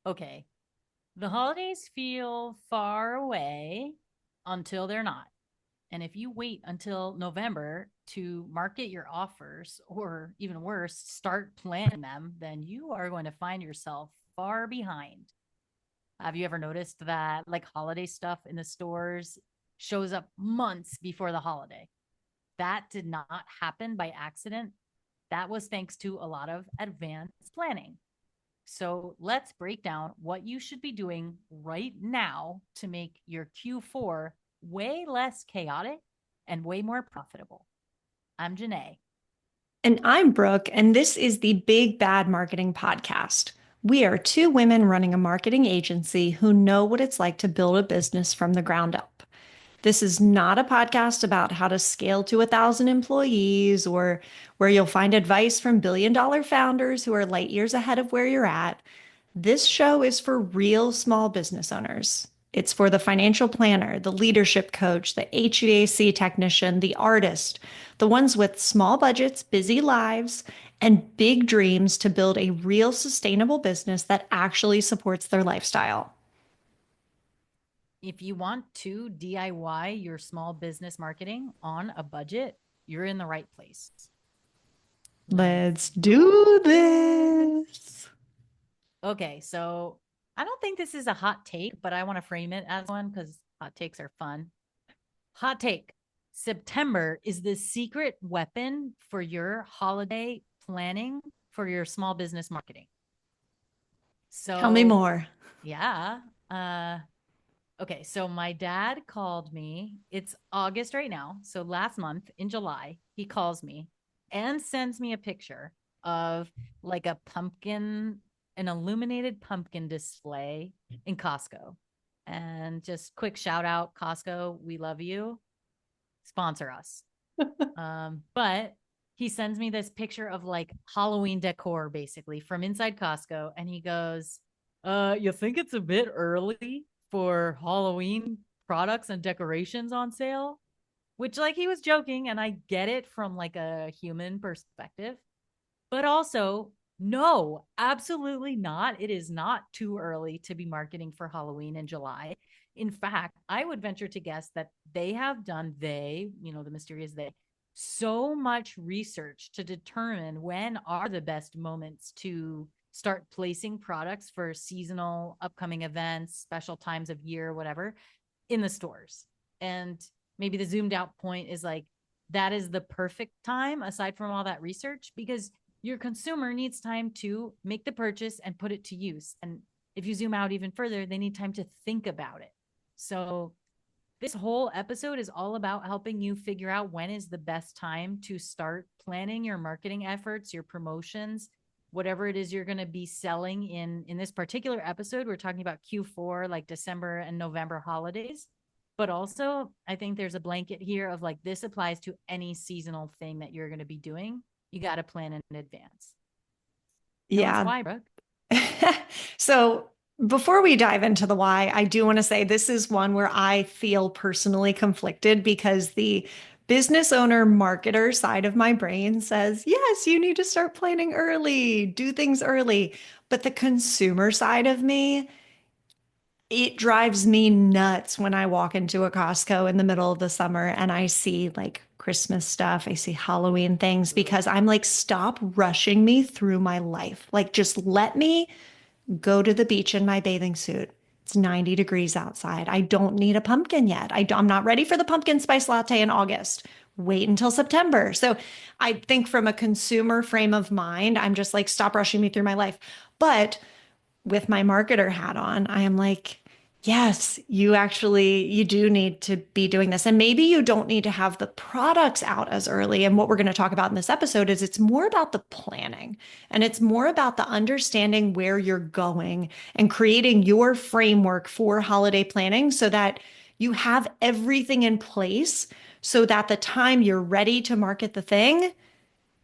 Okay, the holidays feel far away until they're not. And if you wait until November to market your offers, or even worse, start planning them, then you are going to find yourself far behind. Have you ever noticed that like holiday stuff in the stores shows up months before the holiday? That did not happen by accident. That was thanks to a lot of advanced planning. So let's break down what you should be doing right now to make your Q4 way less chaotic and way more profitable. I'm Janae. And I'm Brooke, and this is the Big Bad Marketing Podcast. We are two women running a marketing agency who know what it's like to build a business from the ground up. This is not a podcast about how to scale to 1,000 employees or where you'll find advice from billion-dollar founders who are light years ahead of where you're at. This show is for real small business owners. It's for the financial planner, the leadership coach, the HVAC technician, the artist, the ones with small budgets, busy lives, and big dreams to build a real sustainable business that actually supports their lifestyle. If you want to DIY your small business marketing on a budget, you're in the right place. Let's Let's do this. Okay, so I don't think this is a hot take, but I want to frame it as one because hot takes are fun. Hot take: September is the secret weapon for your holiday planning for your small business marketing. Tell me So, more. yeah. Okay, so my dad called me. It's August right now. So last month in July, he calls me and sends me a picture of like a pumpkin, an illuminated pumpkin display in Costco. And just quick shout out, Costco, we love you. Sponsor us. But he sends me this picture of like Halloween decor basically from inside Costco. And he goes, you think it's a bit early for Halloween products and decorations on sale? Which, like, he was joking, and I get it from like a human perspective. But also, no, absolutely not. It is not too early to be marketing for Halloween in July. In fact, I would venture to guess that they have done, the mysterious they, so much research to determine when are the best moments to start placing products for seasonal upcoming events, special times of year, whatever, in the stores. And maybe the zoomed out point is like, that is the perfect time aside from all that research because your consumer needs time to make the purchase and put it to use. And if you zoom out even further, they need time to think about it. So this whole episode is all about helping you figure out when is the best time to start planning your marketing efforts, your promotions, whatever it is you're going to be selling in this particular episode. We're talking about Q4, like December and November holidays. But also, I think there's a blanket here of like this applies to any seasonal thing that you're going to be doing. You got to plan in advance. Tell us Yeah. why, Brooke. So before we dive into the why, I do want to say this is one where I feel personally conflicted because the business owner marketer side of my brain says, yes, you need to start planning early, do things early. But the consumer side of me, it drives me nuts when I walk into a Costco in the middle of the summer and I see like Christmas stuff, I see Halloween things because I'm like, stop rushing me through my life. Like, just let me go to the beach in my bathing suit. It's 90 degrees outside. I don't need a pumpkin yet. I'm not ready for the pumpkin spice latte in August. Wait until September. So I think from a consumer frame of mind, I'm just like, stop rushing me through my life. But with my marketer hat on, I am like, yes, you do need to be doing this. And maybe you don't need to have the products out as early. And what we're going to talk about in this episode is it's more about the planning and it's more about the understanding where you're going and creating your framework for holiday planning so that you have everything in place so that the time you're ready to market the thing,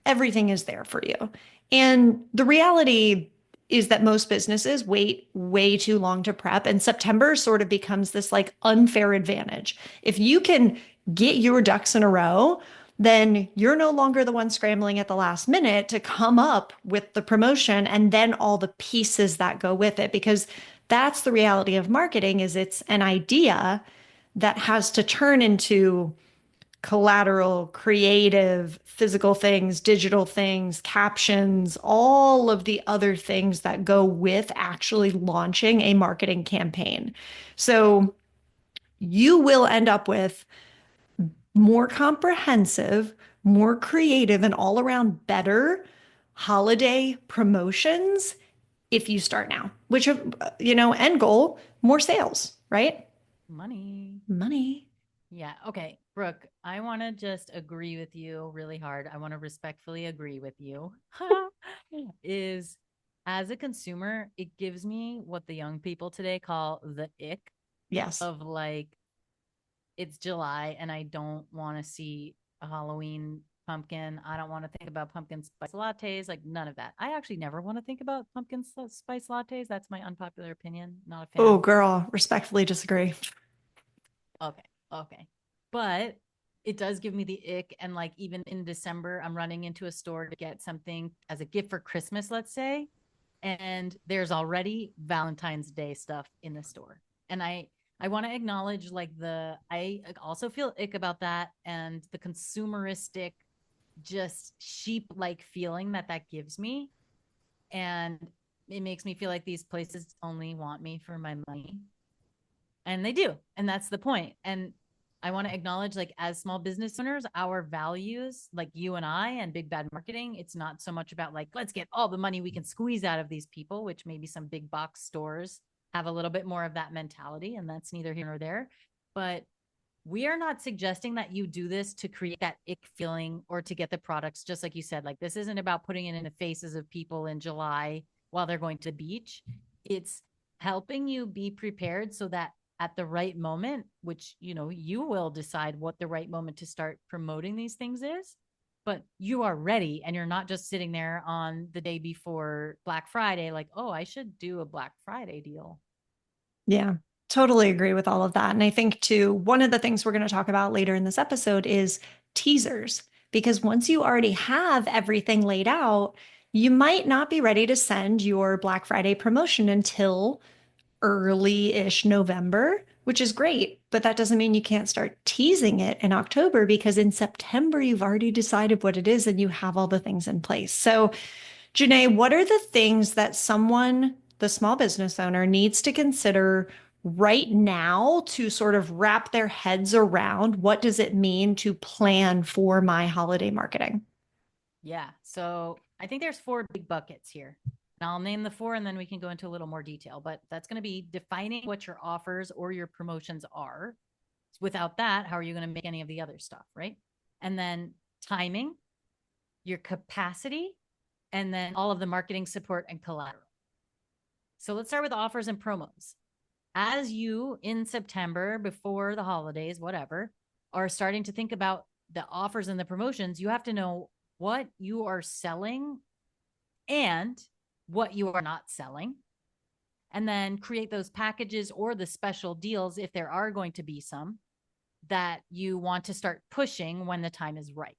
everything is there for you. And the reality is that most businesses wait way too long to prep, and September sort of becomes this like unfair advantage. If you can get your ducks in a row, then you're no longer the one scrambling at the last minute to come up with the promotion and then all the pieces that go with it. Because that's the reality of marketing is it's an idea that has to turn into collateral, creative, physical things, digital things, captions, all of the other things that go with actually launching a marketing campaign. So you will end up with more comprehensive, more creative, and all around better holiday promotions if you start now, which, end goal, more sales, right? Money. Money. Yeah. Okay. Brooke, I want to just agree with you really hard. I want to respectfully agree with you. Is as a consumer, it gives me what the young people today call the ick Yes. of like, it's July and I don't want to see a Halloween pumpkin. I don't want to think about pumpkin spice lattes, like none of that. I actually never want to think about pumpkin spice lattes. That's my unpopular opinion. Not a Oh, fan. girl, respectfully disagree. Okay. Okay. But it does give me the ick. And like even in December, I'm running into a store to get something as a gift for Christmas, let's say. And there's already Valentine's Day stuff in the store. And I want to acknowledge like I also feel ick about that and the consumeristic, just sheep like feeling that that gives me. And it makes me feel like these places only want me for my money, and they do, and that's the point. And I want to acknowledge, like, as small business owners, our values, like you and I and big bad marketing, it's not so much about like, let's get all the money we can squeeze out of these people, which maybe some big box stores have a little bit more of that mentality, and that's neither here nor there. But we are not suggesting that you do this to create that ick feeling or to get the products, just like you said. Like, this isn't about putting it in the faces of people in July while they're going to the beach. It's helping you be prepared so that at the right moment, which, you will decide what the right moment to start promoting these things is, but you are ready and you're not just sitting there on the day before Black Friday, like, oh, I should do a Black Friday deal. Yeah, totally agree with all of that. And I think, too, one of the things we're going to talk about later in this episode is teasers, because once you already have everything laid out, you might not be ready to send your Black Friday promotion until early-ish November, which is great. But that doesn't mean you can't start teasing it in October because in September, you've already decided what it is and you have all the things in place. So, Janae, what are the things that someone, the small business owner, needs to consider right now to sort of wrap their heads around what does it mean to plan for my holiday marketing? Yeah. So I think there's four big buckets here. And I'll name the four and then we can go into a little more detail. But that's going to be defining what your offers or your promotions are. Without that, how are you going to make any of the other stuff? Right. And then timing, your capacity, and then all of the marketing support and collateral. So let's start with offers and promos. As you in September, before the holidays, whatever, are starting to think about the offers and the promotions, you have to know what you are selling and what you are not selling. And then create those packages or the special deals, if there are going to be some, that you want to start pushing when the time is right.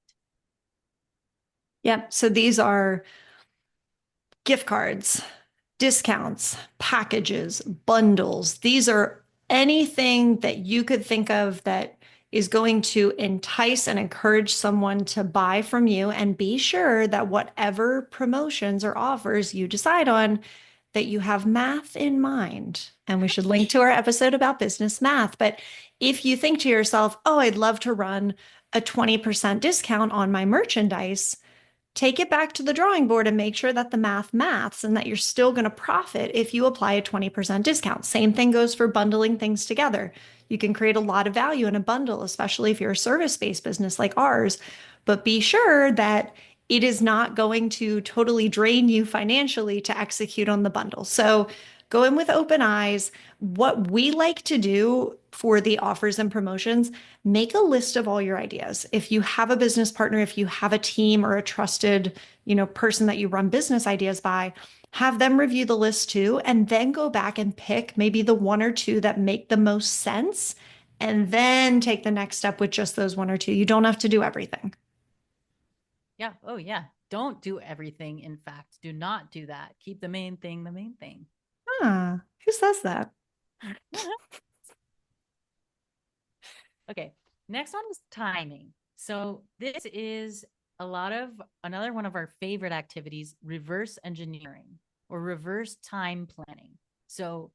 Yep. So these are gift cards, discounts, packages, bundles. These are anything that you could think of that is going to entice and encourage someone to buy from you. And be sure that whatever promotions or offers you decide on, that you have math in mind. And we should link to our episode about business math. But if you think to yourself, oh, I'd love to run a 20% discount on my merchandise, take it back to the drawing board and make sure that the maths and that you're still going to profit if you apply a 20% discount. Same thing goes for bundling things together. You can create a lot of value in a bundle, especially if you're a service-based business like ours, but be sure that it is not going to totally drain you financially to execute on the bundle. So go in with open eyes. What we like to do for the offers and promotions, make a list of all your ideas. If you have a business partner, if you have a team or a trusted, person that you run business ideas by, have them review the list too, and then go back and pick maybe the one or two that make the most sense, and then take the next step with just those one or two. You don't have to do everything. Yeah. Oh, yeah. Don't do everything. In fact, do not do that. Keep the main thing the main thing. Ah, who says that? Okay. Next one is timing. So this is a lot of another one of our favorite activities, reverse engineering or reverse time planning. So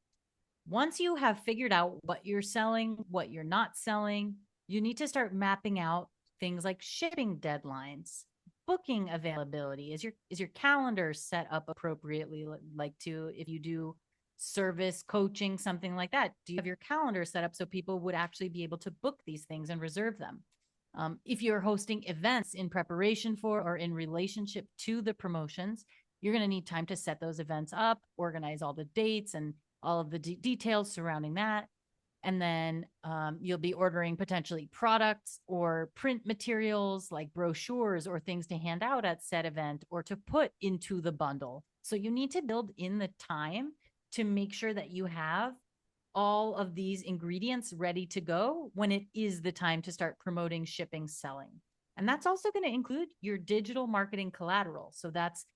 once you have figured out what you're selling, what you're not selling, you need to start mapping out things like shipping deadlines, booking availability. Is your calendar set up appropriately, like to if you do service coaching, something like that? Do you have your calendar set up so people would actually be able to book these things and reserve them? If you're hosting events in preparation for or in relationship to the promotions, you're going to need time to set those events up, organize all the dates and all of the details surrounding that. And then you'll be ordering potentially products or print materials like brochures or things to hand out at said event or to put into the bundle. So you need to build in the time to make sure that you have all of these ingredients ready to go when it is the time to start promoting, shipping, selling. And that's also going to include your digital marketing collateral. So that's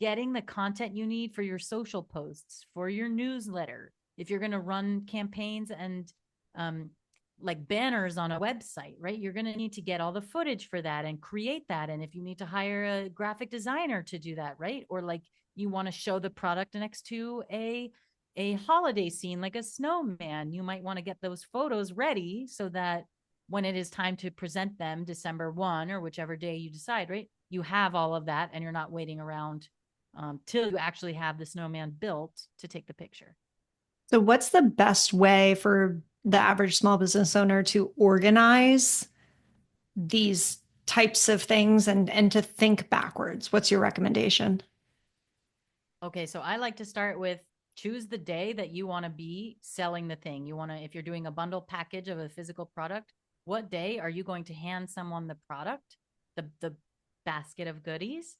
getting the content you need for your social posts, for your newsletter. If you're going to run campaigns and um, like banners on a website, right? You're going to need to get all the footage for that and create that. And if you need to hire a graphic designer to do that, right? Or like you want to show the product next to a holiday scene like a snowman, you might want to get those photos ready so that when it is time to present them December 1 or whichever day you decide, right? You have all of that and you're not waiting around till you actually have the snowman built to take the picture. So, what's the best way for the average small business owner to organize these types of things and to think backwards? What's your recommendation? Okay, so I like to start with choose the day that you want to be selling the thing. You want to, if you're doing a bundle package of a physical product, what day are you going to hand someone the product, the basket of goodies,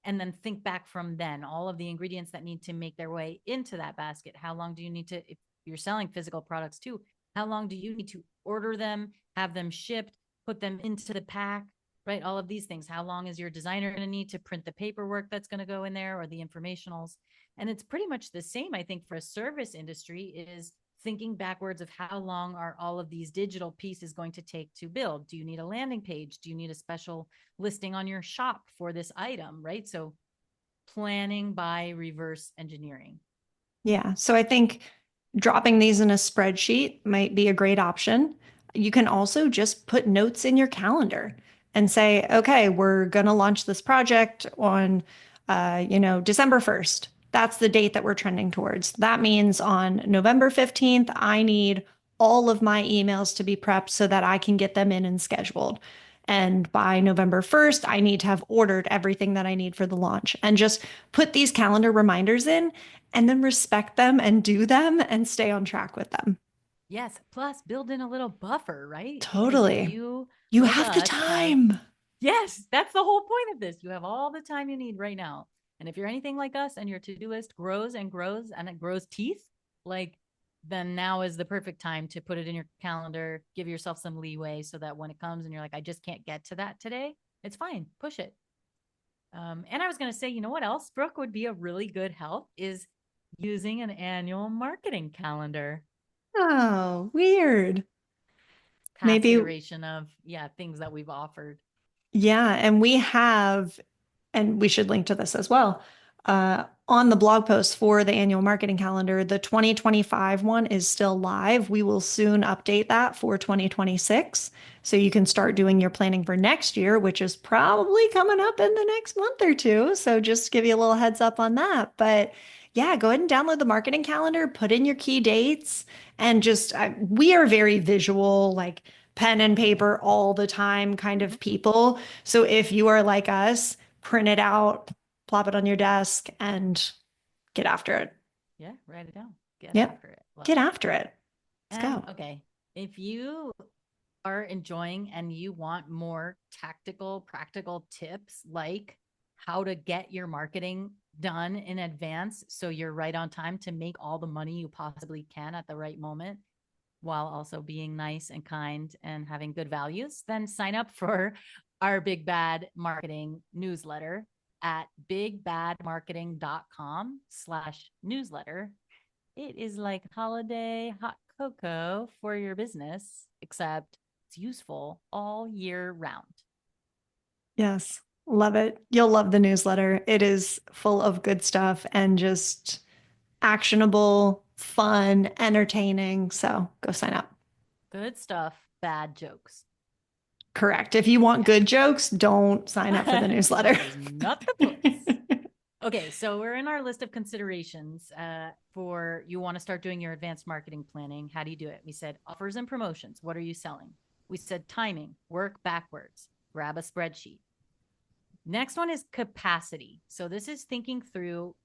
and then think back from then all of the ingredients that need to make their way into that basket. How long do you need to, if you're selling physical products too, how long do you need to order them, have them shipped, put them into the pack, right? All of these things. How long is your designer going to need to print the paperwork that's going to go in there or the informationals? And it's pretty much the same, I think, for a service industry is thinking backwards of how long are all of these digital pieces going to take to build? Do you need a landing page? Do you need a special listing on your shop for this item, right? So planning by reverse engineering. Yeah. So I think dropping these in a spreadsheet might be a great option. You can also just put notes in your calendar and say, okay, we're going to launch this project on, December 1st. That's the date that we're trending towards. That means on November 15th, I need all of my emails to be prepped so that I can get them in and scheduled. And by November 1st, I need to have ordered everything that I need for the launch and just put these calendar reminders in and then respect them and do them and stay on track with them. Yes. Plus, build in a little buffer, right? Because if Totally. you, You like have the us, have time. yes, that's the whole point of this. You have all the time you need right now. And if you're anything like us and your to-do list grows and grows and it grows teeth, like then now is the perfect time to put it in your calendar, give yourself some leeway so that when it comes and you're like, I just can't get to that today, it's fine. Push it. And I was going to say, you know what else, Brooke, would be a really good help is using an annual marketing calendar. Oh, weird. Past Maybe, iteration of, yeah, things that we've offered. yeah. And we have, and we should link to this as well. On the blog post for the annual marketing calendar, the 2025 one is still live. We will soon update that for 2026. So you can start doing your planning for next year, which is probably coming up in the next month or two. So just to give you a little heads up on that. But yeah, go ahead and download the marketing calendar, put in your key dates, and just we are very visual, like pen and paper all the time kind Mhm. of people. So if you are like us, print it out, plop it on your desk, and get after it. Yeah, write it down. Get Yep. after it. Love Get it. after it. Let's And go. okay, if you are enjoying and you want more tactical, practical tips like how to get your marketing done in advance so you're right on time to make all the money you possibly can at the right moment while also being nice and kind and having good values, then sign up for our Big Bad Marketing newsletter at bigbadmarketing.com/newsletter. It is like holiday hot cocoa for your business, except it's useful all year round. Yes, love it. You'll love the newsletter. It is full of good stuff and just actionable, fun, entertaining. So go sign up. Good stuff, bad jokes. Correct. If you want good jokes, don't sign up for the newsletter. That is not the place. Okay, so we're in our list of considerations for you want to start doing your advanced marketing planning. How do you do it? We said offers and promotions. What are you selling? We said timing, work backwards, grab a spreadsheet. Next one is capacity. So this is thinking through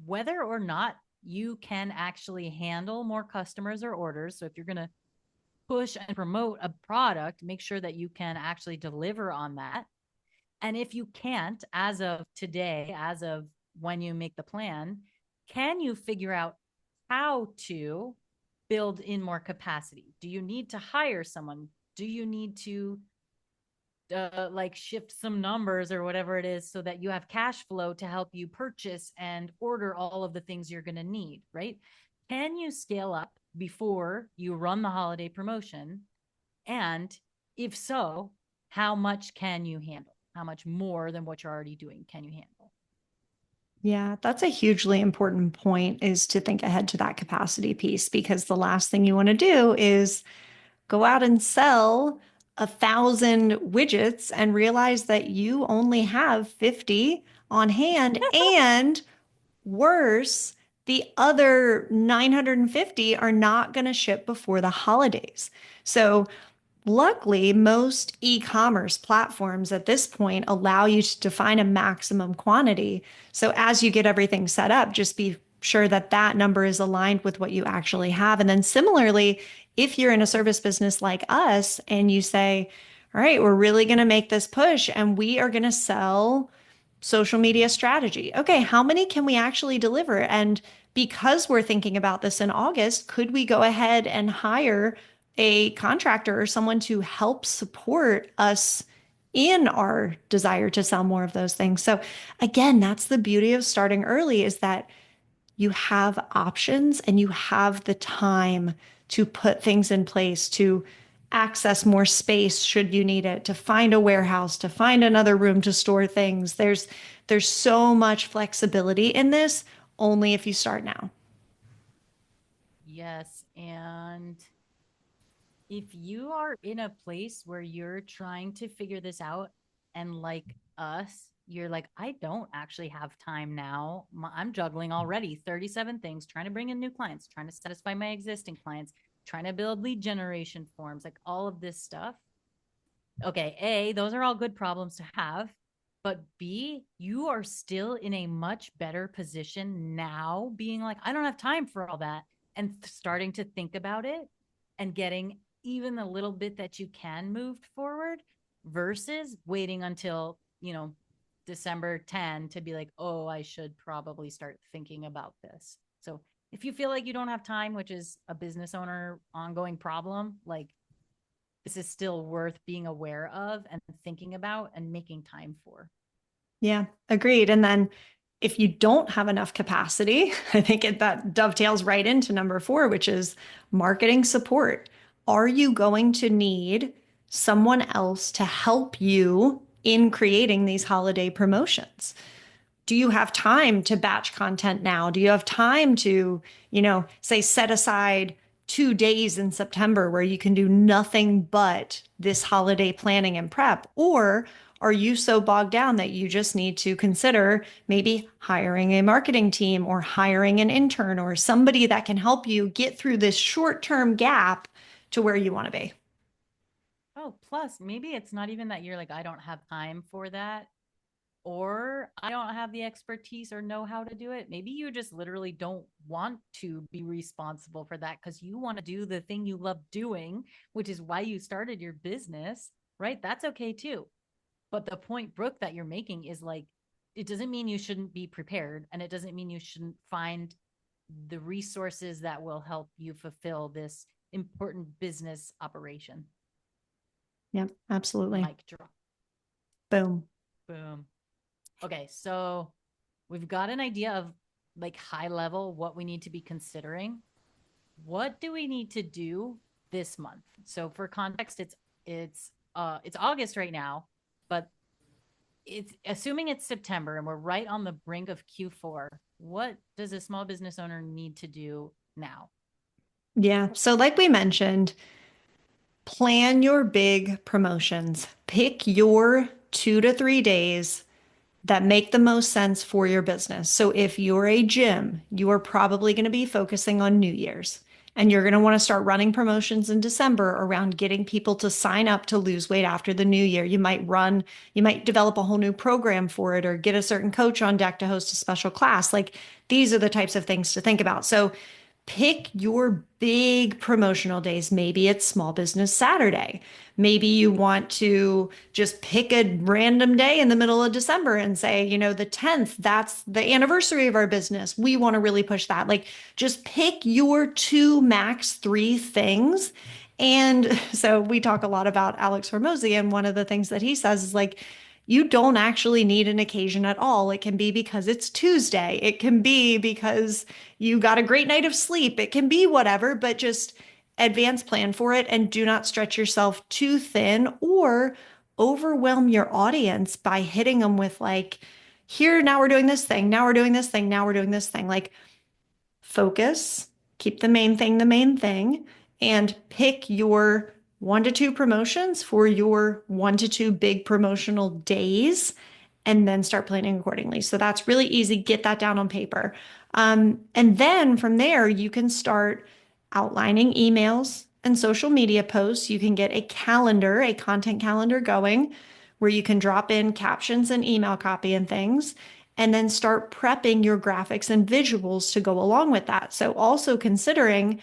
whether or not you can actually handle more customers or orders. So if you're going to push and promote a product, make sure that you can actually deliver on that. And if you can't, as of today, as of when you make the plan, can you figure out how to build in more capacity? Do you need to hire someone? Do you need to like shift some numbers or whatever it is so that you have cash flow to help you purchase and order all of the things you're going to need, right? Can you scale up before you run the holiday promotion? And if so, how much can you handle? How much more than what you're already doing can you handle? Yeah, that's a hugely important point is to think ahead to that capacity piece because the last thing you want to do is go out and sell 1,000 widgets and realize that you only have 50 on hand. And worse, the other 950 are not going to ship before the holidays. So luckily, most e-commerce platforms at this point allow you to define a maximum quantity. So as you get everything set up, just be sure that that number is aligned with what you actually have. And then similarly, if you're in a service business like us and you say, all right, we're really going to make this push and we are going to sell social media strategy. Okay, how many can we actually deliver? And because we're thinking about this in August, could we go ahead and hire a contractor or someone to help support us in our desire to sell more of those things? So again, that's the beauty of starting early is that you have options and you have the time to put things in place to access more space should you need it, to find a warehouse, to find another room to store things. There's so much flexibility in this only if you start now. Yes. And if you are in a place where you're trying to figure this out and like us, you're like, I don't actually have time now. I'm juggling already 37 things, trying to bring in new clients, trying to satisfy my existing clients, trying to build lead generation forms, like all of this stuff. Okay, A, those are all good problems to have. But B, you are still in a much better position now, being like, I don't have time for all that, and starting to think about it and getting even the little bit that you can move forward versus waiting until, December 10 to be like, oh, I should probably start thinking about this. So if you feel like you don't have time, which is a business owner ongoing problem, like this is still worth being aware of and thinking about and making time for. Yeah, agreed. And then if you don't have enough capacity, I think that dovetails right into number four, which is marketing support. Are you going to need someone else to help you in creating these holiday promotions? Do you have time to batch content now? Do you have time to, say set aside 2 days in September where you can do nothing but this holiday planning and prep? Or are you so bogged down that you just need to consider maybe hiring a marketing team or hiring an intern or somebody that can help you get through this short-term gap to where you want to be? Oh, plus maybe it's not even that you're like, I don't have time for that, or I don't have the expertise or know how to do it. Maybe you just literally don't want to be responsible for that because you want to do the thing you love doing, which is why you started your business, right? That's okay too. But the point, Brooke, that you're making is like, it doesn't mean you shouldn't be prepared, and it doesn't mean you shouldn't find the resources that will help you fulfill this important business operation. Yep, absolutely. Mic drop. Boom. Boom. Okay, so we've got an idea of like high level what we need to be considering. What do we need to do this month? So for context, it's August right now, but it's assuming it's September and we're right on the brink of Q4. What does a small business owner need to do now? Yeah. So, like we mentioned, plan your big promotions. Pick your 2 to 3 days that make the most sense for your business. So if you're a gym, you are probably going to be focusing on New Year's and you're going to want to start running promotions in December around getting people to sign up to lose weight after the new year. You might develop a whole new program for it or get a certain coach on deck to host a special class. Like these are the types of things to think about. So pick your big promotional days. Maybe it's Small Business Saturday. Maybe you want to just pick a random day in the middle of December and say, the 10th, that's the anniversary of our business. We want to really push that. Like, just pick your two, max three things. And so we talk a lot about Alex Hormozy, and one of the things that he says is like, you don't actually need an occasion at all. It can be because it's Tuesday. It can be because you got a great night of sleep. It can be whatever, but just advance plan for it and do not stretch yourself too thin or overwhelm your audience by hitting them with like, here, now we're doing this thing. Now we're doing this thing. Now we're doing this thing. Like, focus, keep the main thing, and pick your 1 to 2 promotions for your 1 to 2 big promotional days, and then start planning accordingly. So that's really easy. Get that down on paper. And then from there, you can start outlining emails and social media posts. You can get a calendar, a content calendar going where you can drop in captions and email copy and things, and then start prepping your graphics and visuals to go along with that. So, also considering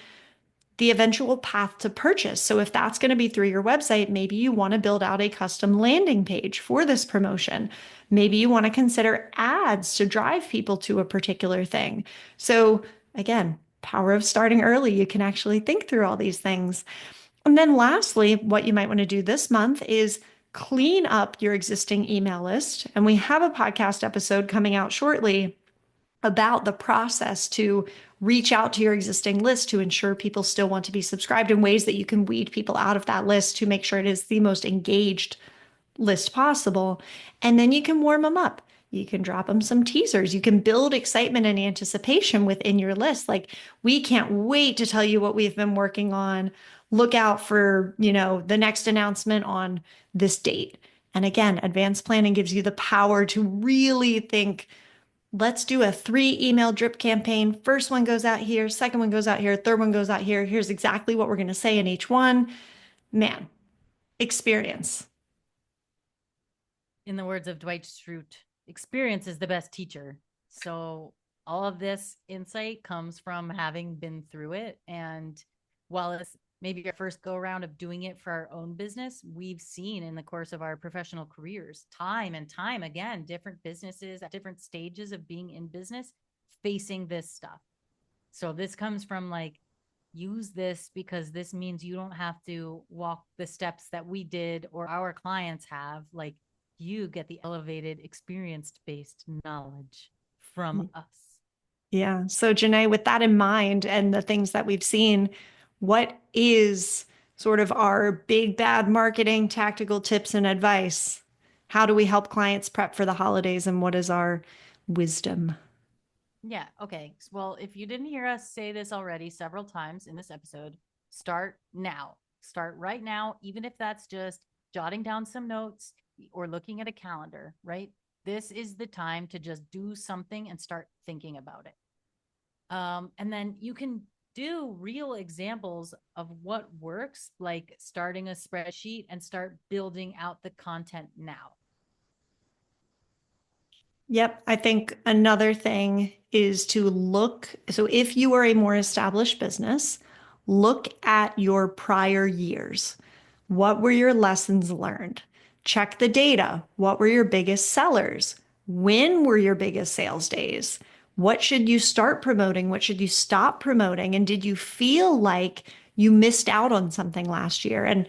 the eventual path to purchase. So, if that's going to be through your website, maybe you want to build out a custom landing page for this promotion. Maybe you want to consider ads to drive people to a particular thing. So, again, power of starting early. You can actually think through all these things. And then lastly, what you might want to do this month is clean up your existing email list. And we have a podcast episode coming out shortly about the process to reach out to your existing list to ensure people still want to be subscribed, in ways that you can weed people out of that list to make sure it is the most engaged list possible. And then you can warm them up. You can drop them some teasers. You can build excitement and anticipation within your list. Like, we can't wait to tell you what we've been working on. Look out for, the next announcement on this date. And again, advanced planning gives you the power to really think, let's do a 3 email drip campaign. First one goes out here, second one goes out here, third one goes out here. Here's exactly what we're going to say in each one. Man, experience. In the words of Dwight Schrute, experience is the best teacher. So all of this insight comes from having been through it. And while it's maybe our first go around of doing it for our own business, we've seen in the course of our professional careers, time and time again, different businesses at different stages of being in business facing this stuff. So this comes from like, use this because this means you don't have to walk the steps that we did or our clients have. Like, you get the elevated experience based knowledge from us. Yeah. So, Janae, with that in mind and the things that we've seen, what is sort of our big bad marketing tactical tips and advice? How do we help clients prep for the holidays, and what is our wisdom? Yeah. Okay. Well, if you didn't hear us say this already several times in this episode, start now. Start right now, even if that's just jotting down some notes or looking at a calendar, right? This is the time to just do something and start thinking about it. And then you can do real examples of what works, like starting a spreadsheet and start building out the content now. Yep. I think another thing is to look. So, if you are a more established business, look at your prior years. What were your lessons learned? Check the data. What were your biggest sellers? When were your biggest sales days? What should you start promoting? What should you stop promoting? And did you feel like you missed out on something last year? And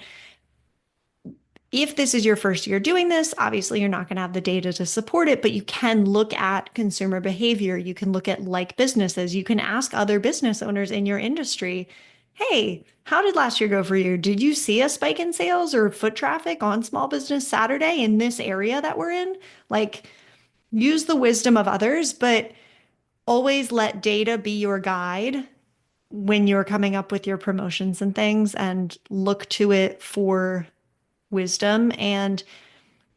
If this is your first year doing this, obviously you're not going to have the data to support it, but you can look at consumer behavior. You can look at like businesses. You can ask other business owners in your industry, hey, how did last year go for you? Did you see a spike in sales or foot traffic on Small Business Saturday in this area that we're in? Like, use the wisdom of others, but always let data be your guide when you're coming up with your promotions and things, and look to it for wisdom. And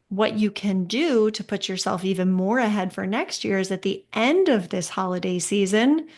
what you can do to put yourself even more ahead for next year is at the end of this holiday season,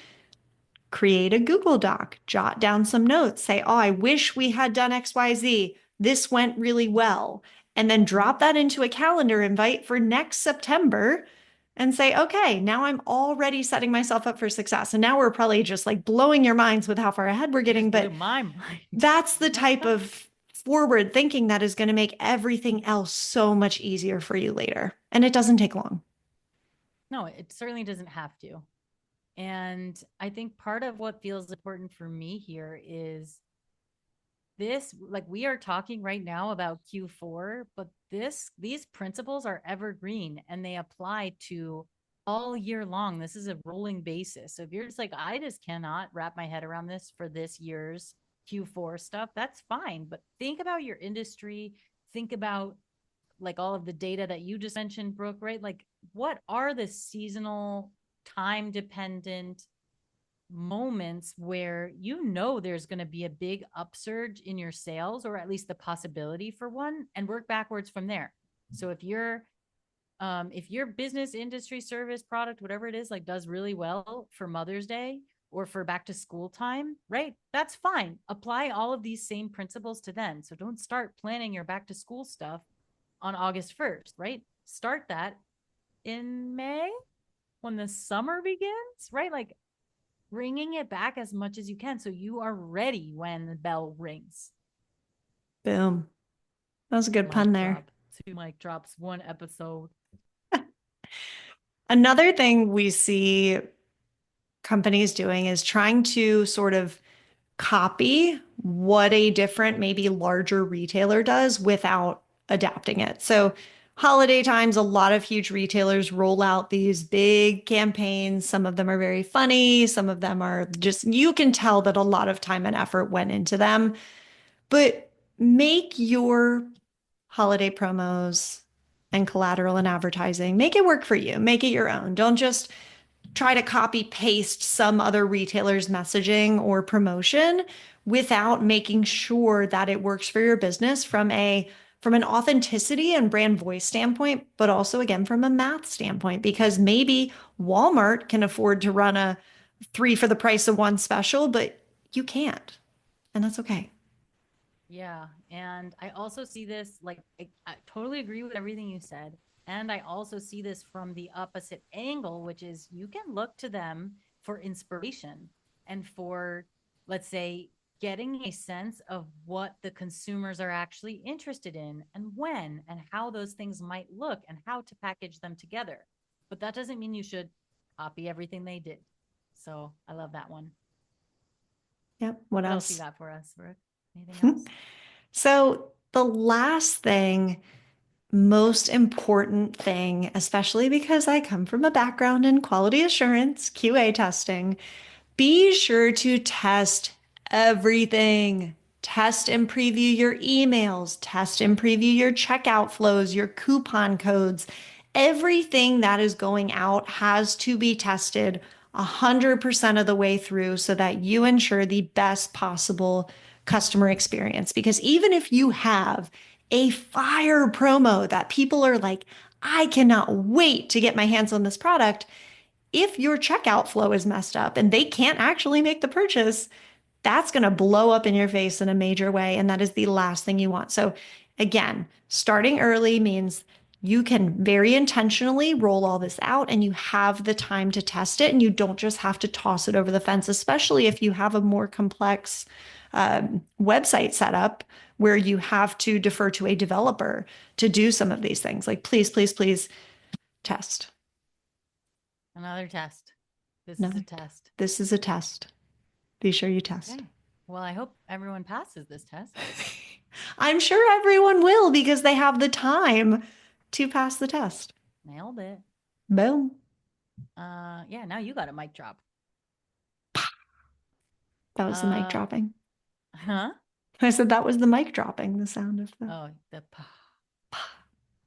create a Google Doc, jot down some notes, say, oh, I wish we had done XYZ. This went really well. And then drop that into a calendar invite for next September and say, okay, now I'm already setting myself up for success. And now we're probably just like blowing your minds with how far ahead we're You getting. just blew But my mind. that's the type of forward thinking that is going to make everything else so much easier for you later. And it doesn't take long. No, it certainly doesn't have to. And I think part of what feels important for me here is this, like we are talking right now about Q4, but these principles are evergreen and they apply to all year long. This is a rolling basis. So if you're just like, I just cannot wrap my head around this for this year's Q4 stuff, that's fine. But think about your industry, think about like all of the data that you just mentioned, Brooke, right? Like, what are the seasonal, time dependent moments where you know there's going to be a big upsurge in your sales, or at least the possibility for one, and work backwards from there. So if your business, industry, service, product, whatever it is, like does really well for Mother's Day or for back to school time, right? That's fine. Apply all of these same principles to then. So don't start planning your back to school stuff on August 1st, right? Start that in May when the summer begins, right? Like bringing it back as much as you can so you are ready when the bell rings. Boom. That was a good Mic pun there. drop. Two mic drops, one episode. Another thing we see companies doing is trying to sort of copy what a different, maybe larger retailer does without adapting it. So, holiday times, a lot of huge retailers roll out these big campaigns. Some of them are very funny, some of them are just, you can tell that a lot of time and effort went into them. But make your holiday promos and collateral and advertising, make it work for you, make it your own. Don't just try to copy paste some other retailer's messaging or promotion without making sure that it works for your business from an authenticity and brand voice standpoint, but also again from a math standpoint, because maybe Walmart can afford to run a three for the price of one special, but you can't. And that's okay. Yeah. And I also see this like, I totally agree with everything you said. And I also see this from the opposite angle, which is you can look to them for inspiration and for, let's say, getting a sense of what the consumers are actually interested in and when and how those things might look and how to package them together. But that doesn't mean you should copy everything they did. So I love that one. Yep. What What else you else? got for us, Brooke? Anything else? So the last thing, most important thing, especially because I come from a background in quality assurance, QA testing, be sure to test everything. Test and preview your emails, test and preview your checkout flows, your coupon codes. Everything that is going out has to be tested 100% of the way through so that you ensure the best possible customer experience. Because even if you have a fire promo that people are like, I cannot wait to get my hands on this product, if your checkout flow is messed up and they can't actually make the purchase, that's going to blow up in your face in a major way. And that is the last thing you want. So, again, starting early means you can very intentionally roll all this out and you have the time to test it and you don't just have to toss it over the fence, especially if you have a more complex website setup where you have to defer to a developer to do some of these things. Like, please, please, please test. Another test. This is a No, test. this is a test. Be sure you test. Okay. Well, I hope everyone passes this test. I'm sure everyone will because they have the time to pass the test. Nailed it. Boom. Yeah, now you got a mic drop. That was the mic Uh, dropping. huh? I said that was the mic dropping, the sound of the. Oh, the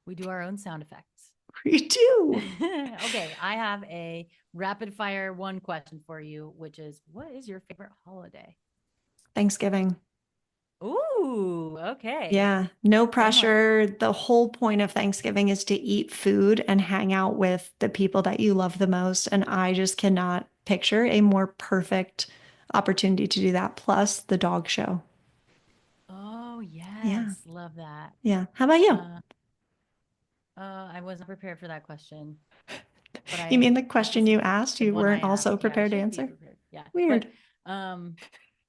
we do our own sound effects. We do. Okay, I have a rapid fire one question for you, which is what is your favorite holiday? Thanksgiving. Ooh, okay. Yeah, no Similar. pressure. The whole point of Thanksgiving is to eat food and hang out with the people that you love the most. And I just cannot picture a more perfect opportunity to do that. Plus the dog show. Oh, Yeah. yes. Love that. Yeah. How about you? Uh, I wasn't prepared for that question, but You I mean the this question is you asked, the you one I weren't asked. also Yeah, I prepared to should be answer? prepared. Yeah. But Weird. um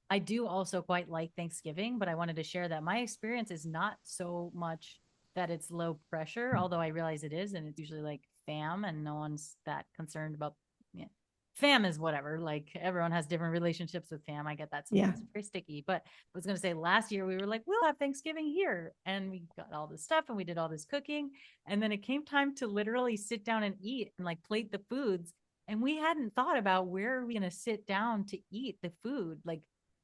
I do also quite like Thanksgiving, but I wanted to share that my experience is not so much that it's low pressure, although I realize it is, and it's usually like fam, and no one's that concerned about, yeah. Fam is whatever. Like everyone has different relationships with fam. I get that Yeah. sometimes it's very sticky. But I was gonna say last year we were like, we'll have Thanksgiving here. And we got all this stuff and we did all this cooking. And then it came time to literally sit down and eat and like plate the foods. And we hadn't thought about where are we gonna sit down to eat the food. Like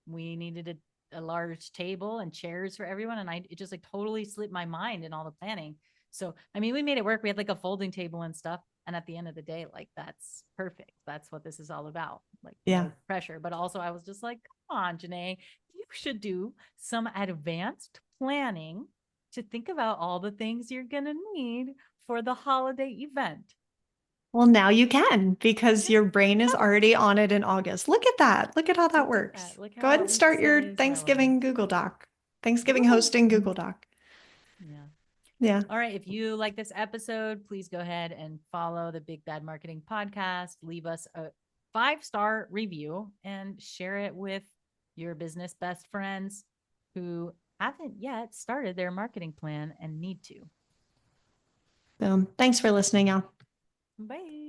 we needed a large table and chairs for everyone. And it just like totally slipped my mind in all the planning. So, I mean, we made it work. We had like a folding table and stuff. And at the end of the day, like that's perfect. That's what this is all about. Like Yeah. no pressure. But also I was just like, come on, Janae, you should do some advanced planning to think about all the things you're going to need for the holiday event. Well, now you can because your brain is already on it in August. Look at that. Look at how that Look at works. that. Look Go how ahead what and we start say your is relevant. Thanksgiving Google Doc, Thanksgiving Woo! hosting Google Doc. Yeah. Yeah. All right. If you like this episode, please go ahead and follow the Big Bad Marketing Podcast. Leave us a 5-star review and share it with your business best friends who haven't yet started their marketing plan and need to. Boom. Thanks for listening, y'all. Bye.